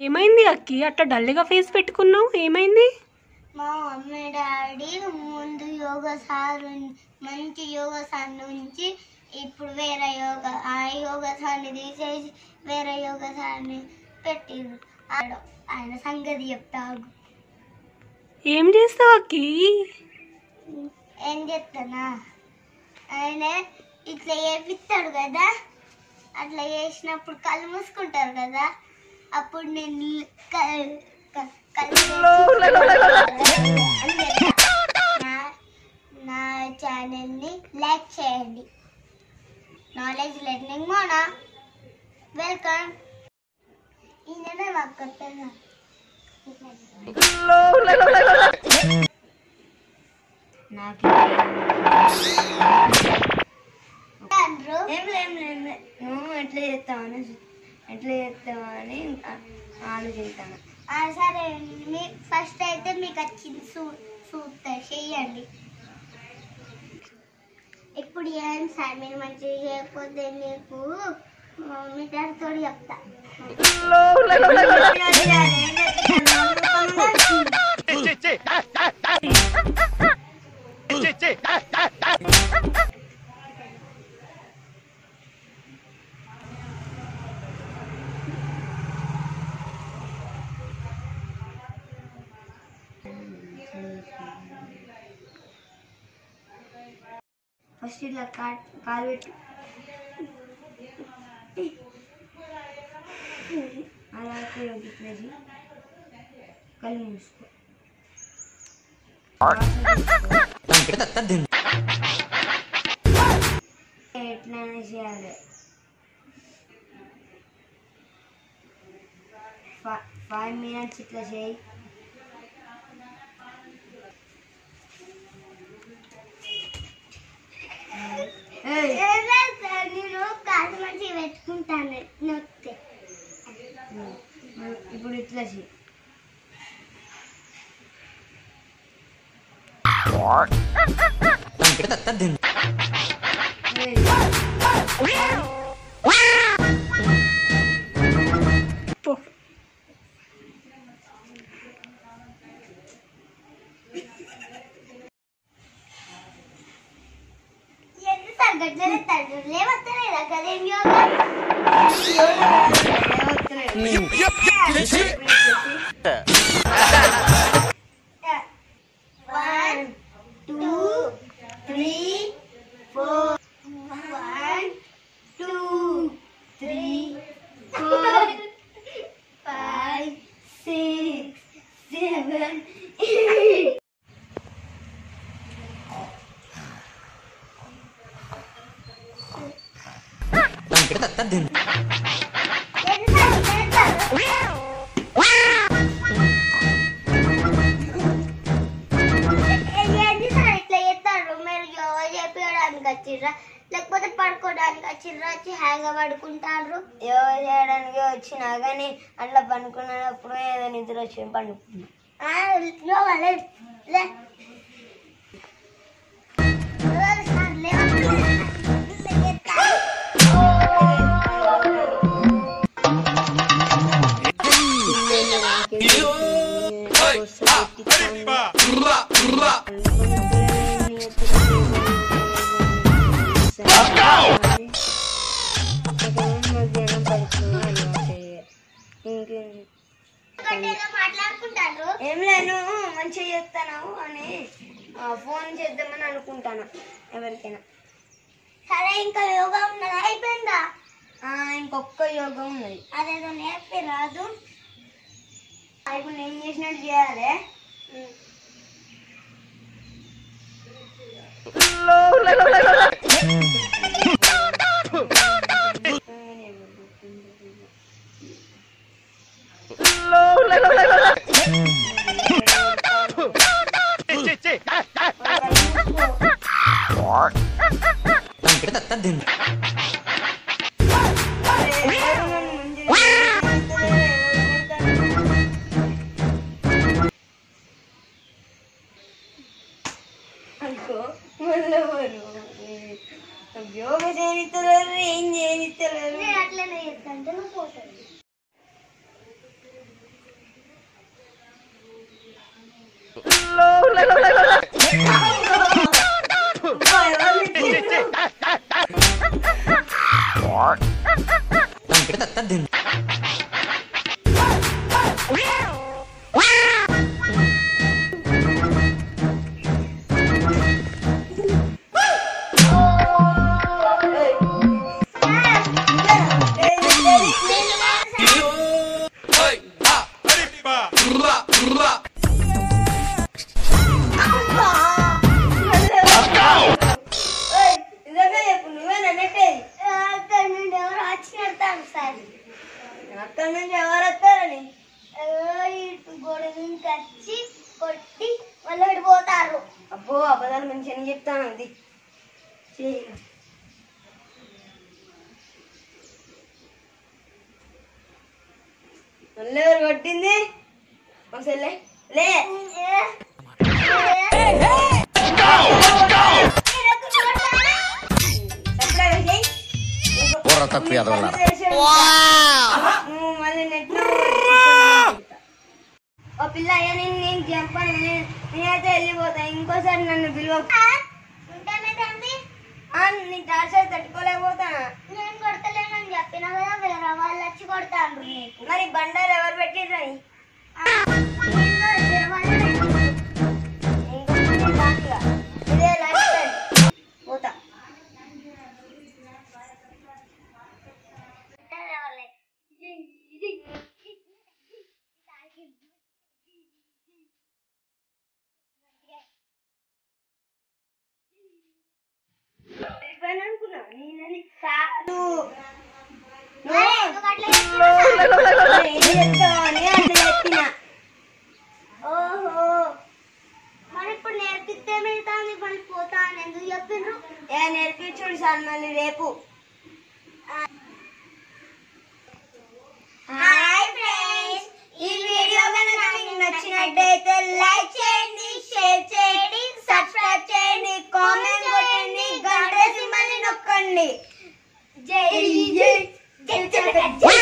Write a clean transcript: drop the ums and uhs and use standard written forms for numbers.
ఏమైంది అక్కి అట్లా డల్గా ఫేస్ పెట్టుకున్నావు? ఏమైంది? మా మమ్మీ డాడీ ముందు యోగా సార్ మంచి యోగా సార్ నుంచి ఇప్పుడు వేరే యోగా ఆ యోగా సార్ని తీసేసి వేరే యోగా సార్ని పెట్టిండ్రు. ఆయన సంగతి చెప్తాగు. ఏం చేస్తావు అక్కి? ఏం చెప్తానా, ఆయన ఇట్లా చేపిస్తాడు కదా, అట్లా చేసినప్పుడు కళ్ళు మూసుకుంటారు కదా, అప్పుడు నేను నా ఛానల్ని లైక్ చేయండి. Knowledge learning Mona, welcome. ఈయననే మాకు కొత్తగా ఎట్లా చేస్తామని ఆలోచిస్తాను. సరే, ఫస్ట్ అయితే మీకు వచ్చింది చూస్తా చెయ్యండి. ఇప్పుడు ఏం సార్ మీరు మంచిగా చేయకపోతే మీకు మీ డాడీతో చెప్తా. ఫస్ట్ ఇట్లా కాలు పెట్టి అలా ఉపయోగించేసి కళ్ళు మూసుకో. ఎట్లయినా చేయాలి. 5 minutes ఇట్లా చేయి. నేను కాలు మంచిగా పెట్టుకుంటాను నొక్కితే. ఇప్పుడు ఇట్లా చేయి. లేవత్తలేదా కదేం యోగా? 1 2 3 4 1 2 3 4 5 6 7 8. లేకపోతే పడుకోవడానికి వచ్చిర్రా, వచ్చి హ్యాంగ్ పడుకుంటారు. యోగా చేయడానికి వచ్చినా కానీ అట్లా పనుకున్నప్పుడు ఏదో నిద్ర వచ్చి పండుకున్నా. ఏం లేను మంచిగా చేస్తాను అని ఫోన్ చేద్దామని అనుకుంటాను ఎవరికైనా. సరే, ఇంకా యోగా ఉన్నది అయిపోయిందా? ఇంకొక యోగా ఉన్నది, అదేదో నేర్పి రాదు. ఇప్పుడు నేను చేసినట్టు చేయాలి. అనుకో మళ్ళీ అక్కడ నుంచి ఎవరు వస్తారని గోడ నుంచి వచ్చి కొట్టి వాళ్ళు వెళ్ళిపోతారు. అబ్బో అబద్ధాలు మంచిగా అని చెప్తాను. అది మళ్ళీ ఎవరు కొట్టింది? ఒకసారి లే ఓ పిల్ల అయ్యా నేను చెప్పాను, నేనైతే వెళ్ళిపోతా. ఇంకోసారి నన్ను పిలువ. నీ టార్చర్ తట్టుకోలేకపోతా. నేను కొడతలేనని చెప్పిన కదా, వేరే వాళ్ళు వచ్చి కొడతాను. మరి బండాలు ఎవరు పెట్టిర్రని? ఇదే లైఫ్ స్టైల్. పోతా. అనుకున్నా నేనని కాదు. ఓహో, మరి ఇప్పుడు నేర్పిస్తే మిగతాన్ని పడిపోతా అని ఎందుకు చెప్పిండ్రు? నేర్పించుడు సార్ మళ్ళీ రేపు. హాయ్ ఫ్రెండ్స్, ఈ వీడియో కనుక మీకు నచ్చినట్టయితే లైక్ చేయండి, షేర్ చేయండి, సబ్స్క్రైబ్ చేయండి, కామెంట్ కొట్టండి, గంట సింబల్ని నొక్కండి. జై జై జై జై జై.